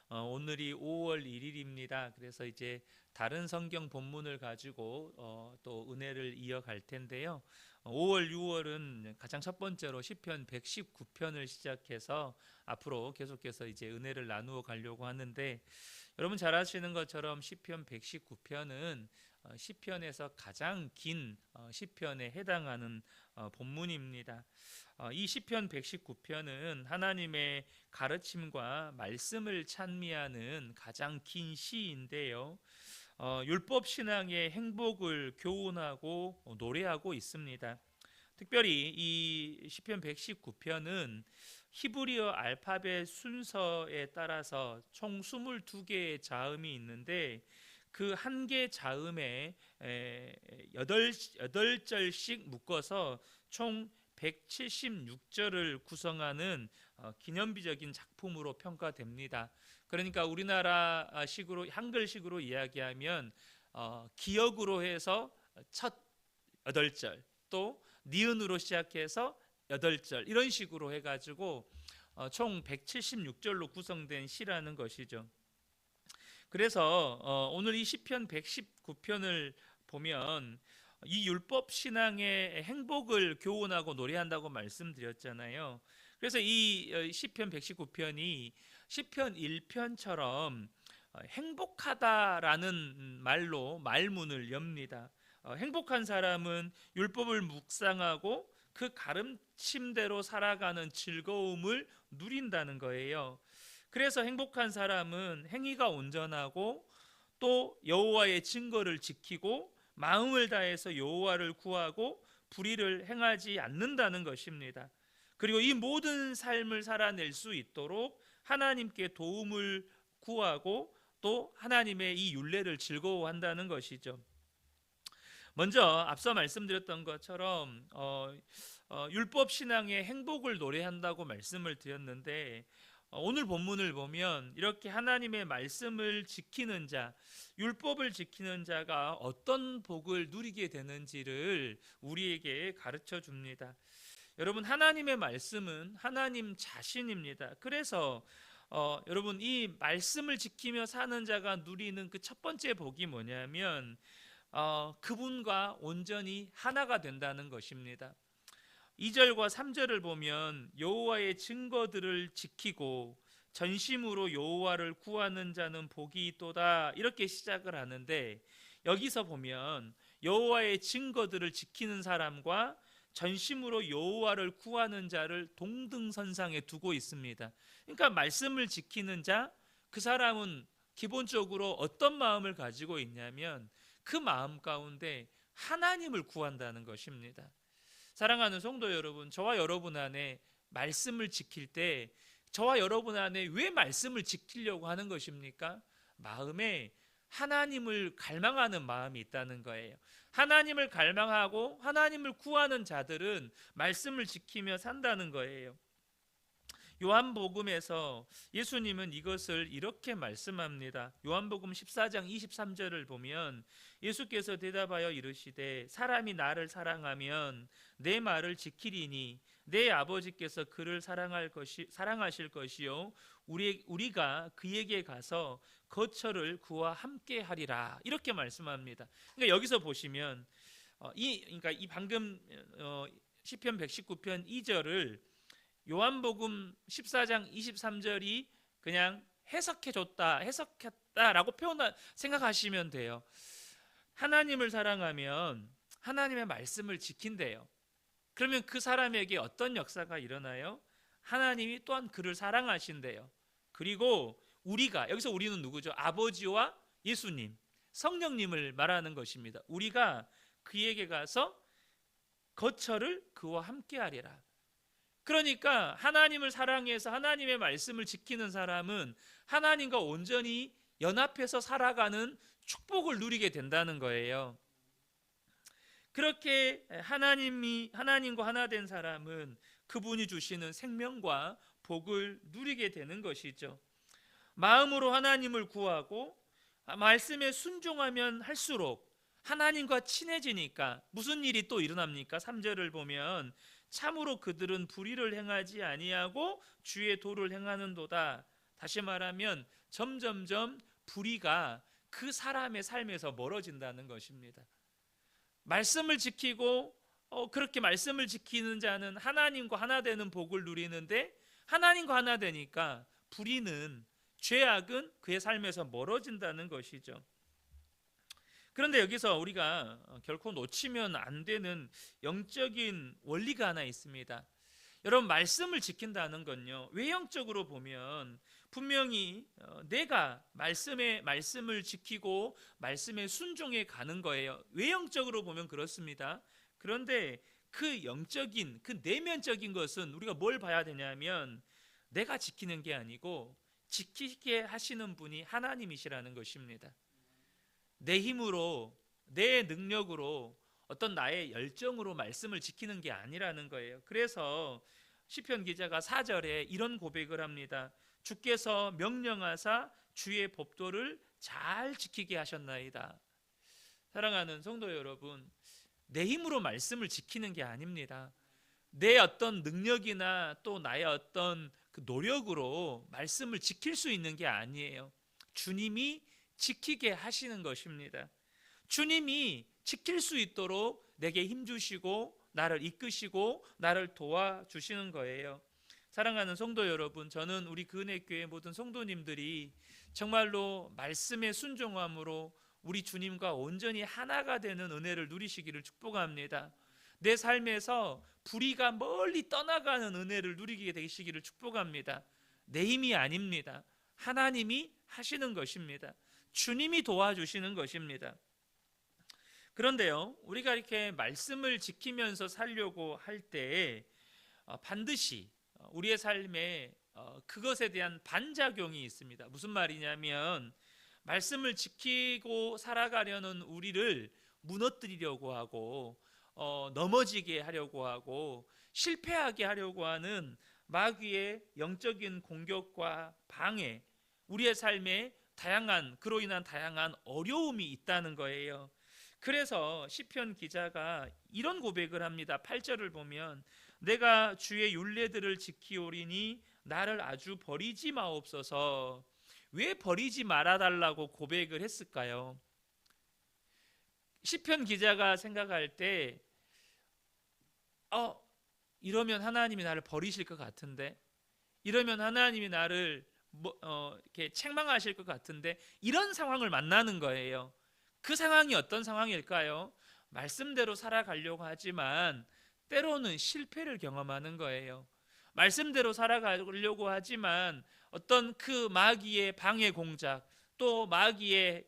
오늘이 5월 1일입니다. 그래서 이제 다른 성경 본문을 가지고 또 은혜를 이어갈 텐데요. 5월, 6월은 가장 첫 번째로 시편 119편을 시작해서 앞으로 계속해서 이제 은혜를 나누어 가려고 하는데, 여러분 잘 아시는 것처럼 시편 119편은 시편에서 가장 긴 시편에 해당하는 본문입니다. 이 시편 119편은 하나님의 가르침과 말씀을 찬미하는 가장 긴 시인데요. 율법 신앙의 행복을 교훈하고 노래하고 있습니다. 특별히 이 시편 119편은 히브리어 알파벳 순서에 따라서 총 22개의 자음이 있는데, 그 한 개 자음에 8절씩 묶어서 총 176절을 구성하는 기념비적인 작품으로 평가됩니다. 그러니까 우리나라식으로 한글식으로 이야기하면 기역으로 해서 첫 8절, 또 니은으로 시작해서 8절, 이런 식으로 해가지고 총 176절로 구성된 시라는 것이죠. 그래서 오늘 이 시편 119편을 보면 이 율법 신앙의 행복을 교훈하고 노래한다고 말씀드렸잖아요. 그래서 이 시편 119편이 시편 1편처럼 행복하다라는 말로 말문을 엽니다. 행복한 사람은 율법을 묵상하고 그 가르침대로 살아가는 즐거움을 누린다는 거예요. 그래서 행복한 사람은 행위가 온전하고 또 여호와의 증거를 지키고 마음을 다해서 여호와를 구하고 불의를 행하지 않는다는 것입니다. 그리고 이 모든 삶을 살아낼 수 있도록 하나님께 도움을 구하고 또 하나님의 이 율례를 즐거워한다는 것이죠. 먼저 앞서 말씀드렸던 것처럼 율법 신앙의 행복을 노래한다고 말씀을 드렸는데, 오늘 본문을 보면 이렇게 하나님의 말씀을 지키는 자, 율법을 지키는 자가 어떤 복을 누리게 되는지를 우리에게 가르쳐 줍니다. 여러분, 하나님의 말씀은 하나님 자신입니다. 그래서 여러분, 이 말씀을 지키며 사는 자가 누리는 그 첫 번째 복이 뭐냐면 그분과 온전히 하나가 된다는 것입니다. 2절과 3절을 보면 여호와의 증거들을 지키고 전심으로 여호와를 구하는 자는 복이 있도다, 이렇게 시작을 하는데, 여기서 보면 여호와의 증거들을 지키는 사람과 전심으로 여호와를 구하는 자를 동등선상에 두고 있습니다. 그러니까 말씀을 지키는 자, 그 사람은 기본적으로 어떤 마음을 가지고 있냐면 그 마음 가운데 하나님을 구한다는 것입니다. 사랑하는 성도 여러분, 저와 여러분 안에 말씀을 지킬 때 저와 여러분 안에 왜 말씀을 지키려고 하는 것입니까? 마음에 하나님을 갈망하는 마음이 있다는 거예요. 하나님을 갈망하고 하나님을 구하는 자들은 말씀을 지키며 산다는 거예요. 요한복음에서 예수님은 이것을 이렇게 말씀합니다. 요한복음 14장 23절을 보면 예수께서 대답하여 이르시되 사람이 나를 사랑하면 내 말을 지키리니 내 아버지께서 그를 사랑하실 것이요 우리가 그에게 가서 거처를 그와 함께 하리라, 이렇게 말씀합니다. 그러니까 여기서 보시면 그러니까 이 방금 시편 119편 2절을 요한복음 14장 23절이 그냥 해석했다라고 생각하시면 돼요. 하나님을 사랑하면 하나님의 말씀을 지킨대요. 그러면 그 사람에게 어떤 역사가 일어나요? 하나님이 또한 그를 사랑하신대요. 그리고 우리가, 여기서 우리는 누구죠? 아버지와 예수님, 성령님을 말하는 것입니다. 우리가 그에게 가서 거처를 그와 함께 하리라. 그러니까 하나님을 사랑해서 하나님의 말씀을 지키는 사람은 하나님과 온전히 연합해서 살아가는 축복을 누리게 된다는 거예요. 그렇게 하나님과 하나 된 사람은 그분이 주시는 생명과 복을 누리게 되는 것이죠. 마음으로 하나님을 구하고 말씀에 순종하면 할수록 하나님과 친해지니까 무슨 일이 또 일어납니까? 3절을 보면 참으로 그들은 불의를 행하지 아니하고 주의 도를 행하는도다. 다시 말하면 점점점 불의가 그 사람의 삶에서 멀어진다는 것입니다. 말씀을 지키고 그렇게 말씀을 지키는 자는 하나님과 하나 되는 복을 누리는데, 하나님과 하나 되니까 불의는, 죄악은 그의 삶에서 멀어진다는 것이죠. 그런데 여기서 우리가 결코 놓치면 안 되는 영적인 원리가 하나 있습니다. 여러분, 말씀을 지킨다는 건요, 외형적으로 보면 분명히 내가 말씀을 지키고 말씀에 순종해 가는 거예요. 외형적으로 보면 그렇습니다. 그런데 그 영적인, 그 내면적인 것은 우리가 뭘 봐야 되냐면, 내가 지키는 게 아니고 지키게 하시는 분이 하나님이시라는 것입니다. 내 힘으로, 내 능력으로, 어떤 나의 열정으로 말씀을 지키는 게 아니라는 거예요. 그래서 시편 기자가 4절에 이런 고백을 합니다. 주께서 명령하사 주의 법도를 잘 지키게 하셨나이다. 사랑하는 성도 여러분, 내 힘으로 말씀을 지키는 게 아닙니다. 내 어떤 능력이나 또 나의 어떤 그 노력으로 말씀을 지킬 수 있는 게 아니에요. 주님이 지키게 하시는 것입니다. 주님이 지킬 수 있도록 내게 힘주시고 나를 이끄시고 나를 도와주시는 거예요. 사랑하는 성도 여러분, 저는 우리 그은혜교회 모든 성도님들이 정말로 말씀의 순종함으로 우리 주님과 온전히 하나가 되는 은혜를 누리시기를 축복합니다. 내 삶에서 불의가 멀리 떠나가는 은혜를 누리게 되시기를 축복합니다. 내 힘이 아닙니다. 하나님이 하시는 것입니다. 주님이 도와주시는 것입니다. 그런데요, 우리가 이렇게 말씀을 지키면서 살려고 할 때 반드시 우리의 삶에 그것에 대한 반작용이 있습니다. 무슨 말이냐면, 말씀을 지키고 살아가려는 우리를 무너뜨리려고 하고 넘어지게 하려고 하고 실패하게 하려고 하는 마귀의 영적인 공격과 방해, 우리의 삶에 그로 인한 다양한 어려움이 있다는 거예요. 그래서 시편 기자가 이런 고백을 합니다. 8절을 보면, 내가 주의 율례들을 지키오리니 나를 아주 버리지 마옵소서. 왜 버리지 말아달라고 고백을 했을까요? 시편 기자가 생각할 때 이러면 하나님이 나를 버리실 것 같은데, 이러면 하나님이 나를 이렇게 책망하실 것 같은데, 이런 상황을 만나는 거예요. 그 상황이 어떤 상황일까요? 말씀대로 살아가려고 하지만 때로는 실패를 경험하는 거예요. 말씀대로 살아가려고 하지만 어떤 그 마귀의 방해 공작, 또 마귀의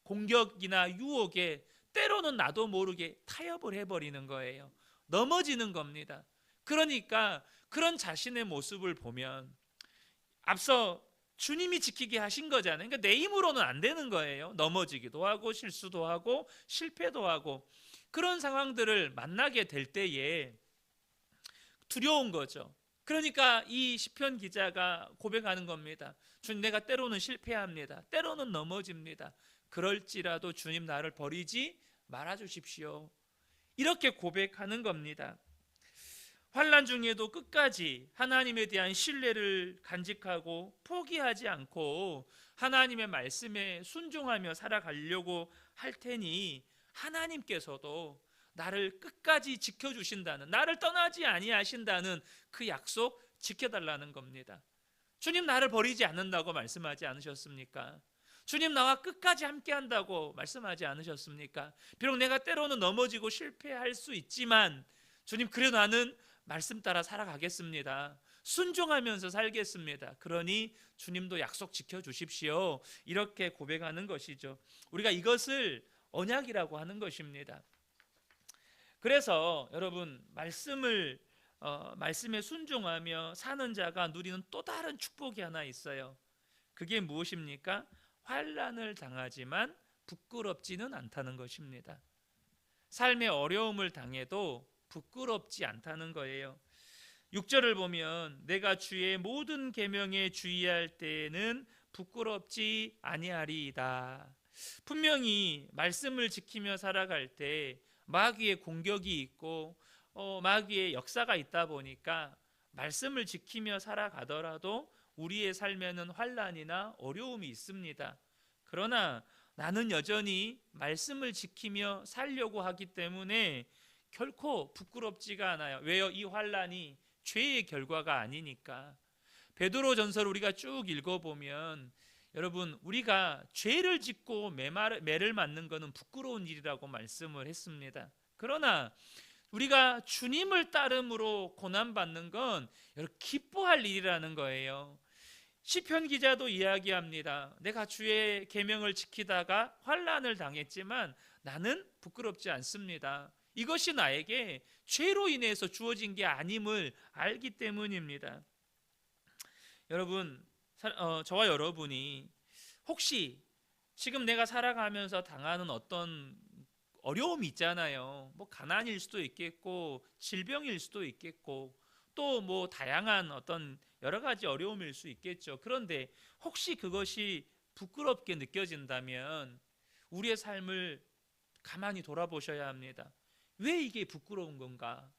공격이나 유혹에 때로는 나도 모르게 타협을 해버리는 거예요. 넘어지는 겁니다. 그러니까 그런 자신의 모습을 보면, 앞서 주님이 지키게 하신 거잖아요. 그러니까 내 힘으로는 안 되는 거예요. 넘어지기도 하고 실수도 하고 실패도 하고, 그런 상황들을 만나게 될 때에 두려운 거죠. 그러니까 이 시편 기자가 고백하는 겁니다. 주님, 내가 때로는 실패합니다. 때로는 넘어집니다. 그럴지라도 주님, 나를 버리지 말아 주십시오. 이렇게 고백하는 겁니다. 환난 중에도 끝까지 하나님에 대한 신뢰를 간직하고 포기하지 않고 하나님의 말씀에 순종하며 살아가려고 할 테니, 하나님께서도 나를 끝까지 지켜주신다는, 나를 떠나지 아니하신다는 그 약속 지켜달라는 겁니다. 주님, 나를 버리지 않는다고 말씀하지 않으셨습니까? 주님, 나와 끝까지 함께한다고 말씀하지 않으셨습니까? 비록 내가 때로는 넘어지고 실패할 수 있지만, 주님, 그래도 나는 말씀 따라 살아가겠습니다. 순종하면서 살겠습니다. 그러니 주님도 약속 지켜주십시오. 이렇게 고백하는 것이죠. 우리가 이것을 언약이라고 하는 것입니다. 그래서 여러분, 말씀에 순종하며 사는 자가 누리는 또 다른 축복이 하나 있어요. 그게 무엇입니까? 환난을 당하지만 부끄럽지는 않다는 것입니다. 삶의 어려움을 당해도 부끄럽지 않다는 거예요. 6절을 보면, 내가 주의 모든 계명에 주의할 때에는 부끄럽지 아니하리이다. 분명히 말씀을 지키며 살아갈 때 마귀의 공격이 있고 마귀의 역사가 있다 보니까 말씀을 지키며 살아가더라도 우리의 삶에는 환난이나 어려움이 있습니다. 그러나 나는 여전히 말씀을 지키며 살려고 하기 때문에 결코 부끄럽지가 않아요. 왜요? 이 환난이 죄의 결과가 아니니까. 베드로전서를 우리가 쭉 읽어보면 여러분, 우리가 죄를 짓고 매를 맞는 것은 부끄러운 일이라고 말씀을 했습니다. 그러나 우리가 주님을 따름으로 고난받는 건 기뻐할 일이라는 거예요. 시편 기자도 이야기합니다. 내가 주의 계명을 지키다가 환난을 당했지만 나는 부끄럽지 않습니다. 이것이 나에게 죄로 인해서 주어진 게 아님을 알기 때문입니다. 여러분, 저와 여러분이 혹시 지금 내가 살아가면서 당하는 어떤 어려움이 있잖아요. 뭐 가난일 수도 있겠고 질병일 수도 있겠고 또 뭐 다양한 어떤 여러 가지 어려움일 수 있겠죠. 그런데 혹시 그것이 부끄럽게 느껴진다면 우리의 삶을 가만히 돌아보셔야 합니다. 왜 이게 부끄러운 건가?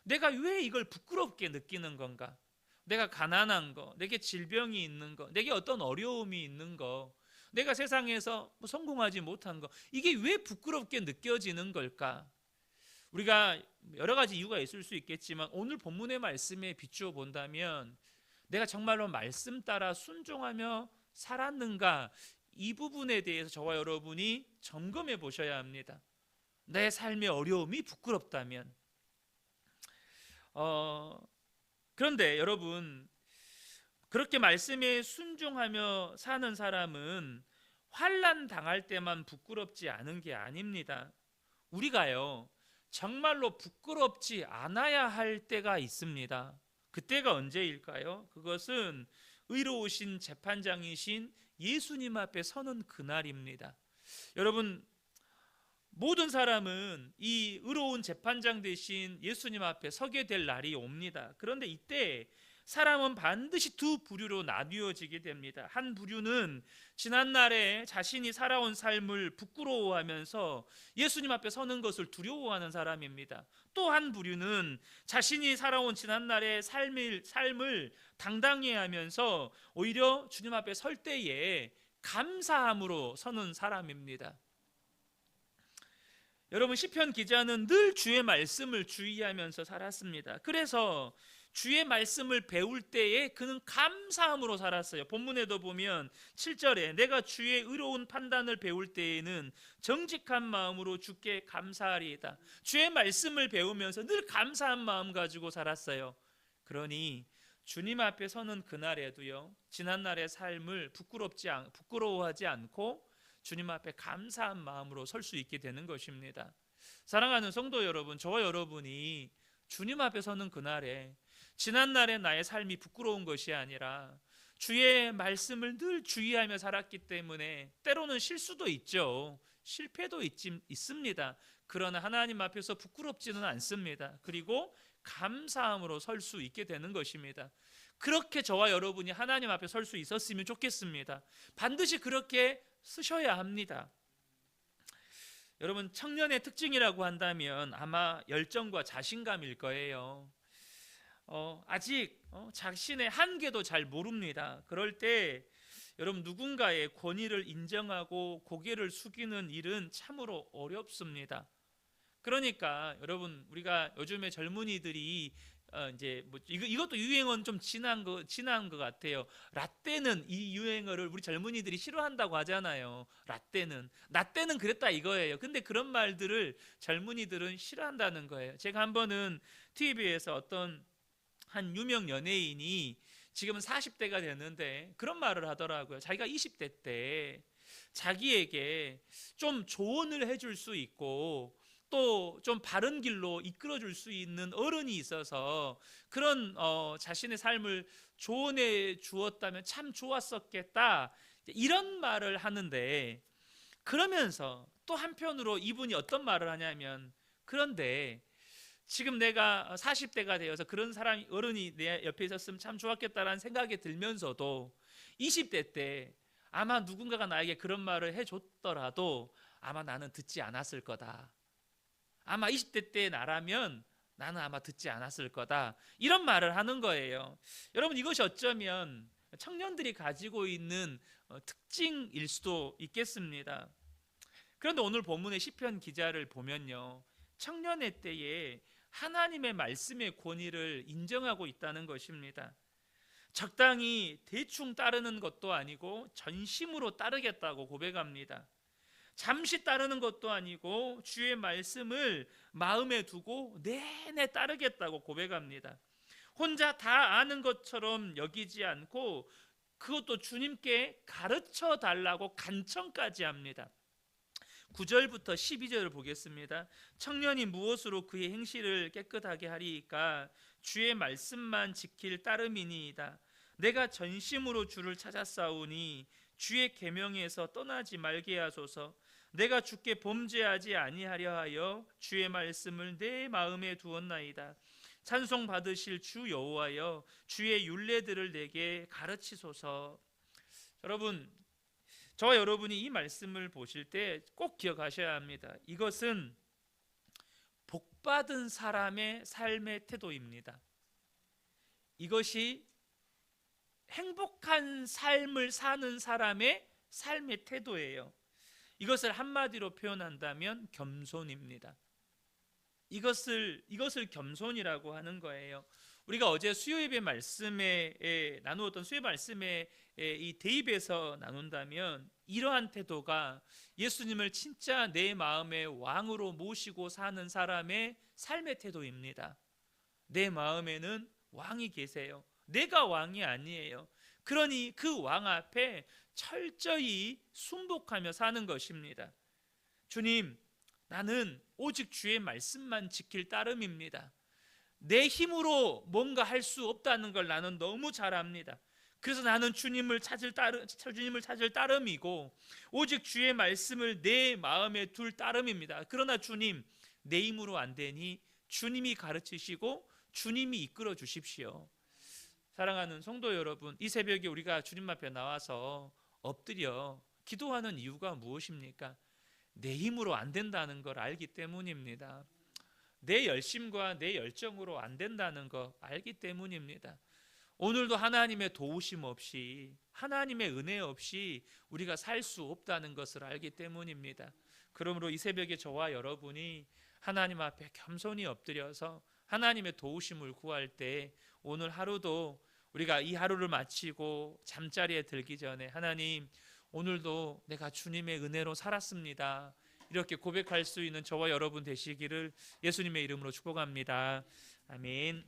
내가 왜 이걸 부끄럽게 느끼는 건가? 내가 가난한 거, 내게 질병이 있는 거, 내게 어떤 어려움이 있는 거, 내가 세상에서 성공하지 못한 거, 이게 왜 부끄럽게 느껴지는 걸까? 우리가 여러 가지 이유가 있을 수 있겠지만 오늘 본문의 말씀에 비추어 본다면 내가 정말로 말씀 따라 순종하며 살았는가, 이 부분에 대해서 저와 여러분이 점검해 보셔야 합니다. 내 삶의 어려움이 부끄럽다면 그런데 여러분, 그렇게 말씀에 순종하며 사는 사람은 환난 당할 때만 부끄럽지 않은 게 아닙니다. 우리가요 정말로 부끄럽지 않아야 할 때가 있습니다. 그때가 언제일까요? 그것은 의로우신 재판장이신 예수님 앞에 서는 그날입니다. 여러분, 모든 사람은 이 의로운 재판장 대신 예수님 앞에 서게 될 날이 옵니다. 그런데 이때 사람은 반드시 두 부류로 나뉘어지게 됩니다. 한 부류는 지난날에 자신이 살아온 삶을 부끄러워하면서 예수님 앞에 서는 것을 두려워하는 사람입니다. 또 한 부류는 자신이 살아온 지난날의 삶을 당당히 하면서 오히려 주님 앞에 설 때에 감사함으로 서는 사람입니다. 여러분, 시편 기자는 늘 주의 말씀을 주의하면서 살았습니다. 그래서 주의 말씀을 배울 때에 그는 감사함으로 살았어요. 본문에도 보면 7절에 내가 주의 의로운 판단을 배울 때에는 정직한 마음으로 주께 감사하리이다. 주의 말씀을 배우면서 늘 감사한 마음 가지고 살았어요. 그러니 주님 앞에 서는 그날에도요 지난날의 삶을 부끄러워하지 않고 주님 앞에 감사한 마음으로 설 수 있게 되는 것입니다. 사랑하는 성도 여러분, 저와 여러분이 주님 앞에 서는 그날에 지난날의 나의 삶이 부끄러운 것이 아니라 주의 말씀을 늘 주의하며 살았기 때문에 때로는 실수도 있죠. 실패도 있습니다. 그러나 하나님 앞에서 부끄럽지는 않습니다. 그리고 감사함으로 설 수 있게 되는 것입니다. 그렇게 저와 여러분이 하나님 앞에 설 수 있었으면 좋겠습니다. 반드시 그렇게 쓰셔야 합니다. 여러분, 청년의 특징이라고 한다면 아마 열정과 자신감일 거예요. 아직 자신의 한계도 잘 모릅니다. 그럴 때 여러분, 누군가의 권위를 인정하고 고개를 숙이는 일은 참으로 어렵습니다. 그러니까 여러분, 우리가 요즘에 젊은이들이 이제 뭐 이것도 유행어는 좀 지난 것 같아요. 라떼는, 이 유행어를 우리 젊은이들이 싫어한다고 하잖아요. 나 때는 그랬다 이거예요. 근데 그런 말들을 젊은이들은 싫어한다는 거예요. 제가 한 번은 TV에서 어떤 한 유명 연예인이 지금은 40대가 됐는데 그런 말을 하더라고요. 자기가 20대 때 자기에게 좀 조언을 해줄 수 있고 또 좀 바른 길로 이끌어 줄 수 있는 어른이 있어서 그런 자신의 삶을 조언해 주었다면 참 좋았었겠다, 이런 말을 하는데, 그러면서 또 한편으로 이분이 어떤 말을 하냐면, 그런데 지금 내가 40대가 되어서 그런 사람이, 어른이 내 옆에 있었으면 참 좋았겠다라는 생각이 들면서도 20대 때 아마 누군가가 나에게 그런 말을 해줬더라도 아마 나는 듣지 않았을 거다. 아마 20대 때 나라면 나는 아마 듣지 않았을 거다, 이런 말을 하는 거예요. 여러분, 이것이 어쩌면 청년들이 가지고 있는 특징일 수도 있겠습니다. 그런데 오늘 본문의 시편 기자를 보면요, 청년의 때에 하나님의 말씀의 권위를 인정하고 있다는 것입니다. 적당히 대충 따르는 것도 아니고 전심으로 따르겠다고 고백합니다. 잠시 따르는 것도 아니고 주의 말씀을 마음에 두고 내내 따르겠다고 고백합니다. 혼자 다 아는 것처럼 여기지 않고 그것도 주님께 가르쳐 달라고 간청까지 합니다. 9절부터 12절을 보겠습니다. 청년이 무엇으로 그의 행실을 깨끗하게 하리이까? 주의 말씀만 지킬 따름이니이다. 내가 전심으로 주를 찾았사오니 주의 계명에서 떠나지 말게 하소서. 내가 주께 범죄하지 아니하려 하여 주의 말씀을 내 마음에 두었나이다. 찬송 받으실 주 여호와여, 주의 율례들을 내게 가르치소서. 여러분, 저와 여러분이 이 말씀을 보실 때 꼭 기억하셔야 합니다. 이것은 복받은 사람의 삶의 태도입니다. 이것이 행복한 삶을 사는 사람의 삶의 태도예요. 이것을 한마디로 표현한다면 겸손입니다. 이것을 겸손이라고 하는 거예요. 우리가 어제 수요예배 말씀에 나누었던 수요 말씀에 이 대입에서 나눈다면 이러한 태도가 예수님을 진짜 내 마음의 왕으로 모시고 사는 사람의 삶의 태도입니다. 내 마음에는 왕이 계세요. 내가 왕이 아니에요. 그러니 그 왕 앞에 철저히 순복하며 사는 것입니다. 주님, 나는 오직 주의 말씀만 지킬 따름입니다. 내 힘으로 뭔가 할 수 없다는 걸 나는 너무 잘 압니다. 그래서 나는 주님을 찾을 따름이고 오직 주의 말씀을 내 마음에 둘 따름입니다. 그러나 주님, 내 힘으로 안 되니 주님이 가르치시고 주님이 이끌어 주십시오. 사랑하는 성도 여러분, 이 새벽에 우리가 주님 앞에 나와서 엎드려 기도하는 이유가 무엇입니까? 내 힘으로 안 된다는 걸 알기 때문입니다. 내 열심과 내 열정으로 안 된다는 거 알기 때문입니다. 오늘도 하나님의 도우심 없이, 하나님의 은혜 없이 우리가 살 수 없다는 것을 알기 때문입니다. 그러므로 이 새벽에 저와 여러분이 하나님 앞에 겸손히 엎드려서 하나님의 도우심을 구할 때 오늘 하루도 우리가 이 하루를 마치고 잠자리에 들기 전에 하나님, 오늘도 내가 주님의 은혜로 살았습니다, 이렇게 고백할 수 있는 저와 여러분 되시기를 예수님의 이름으로 축복합니다. 아멘.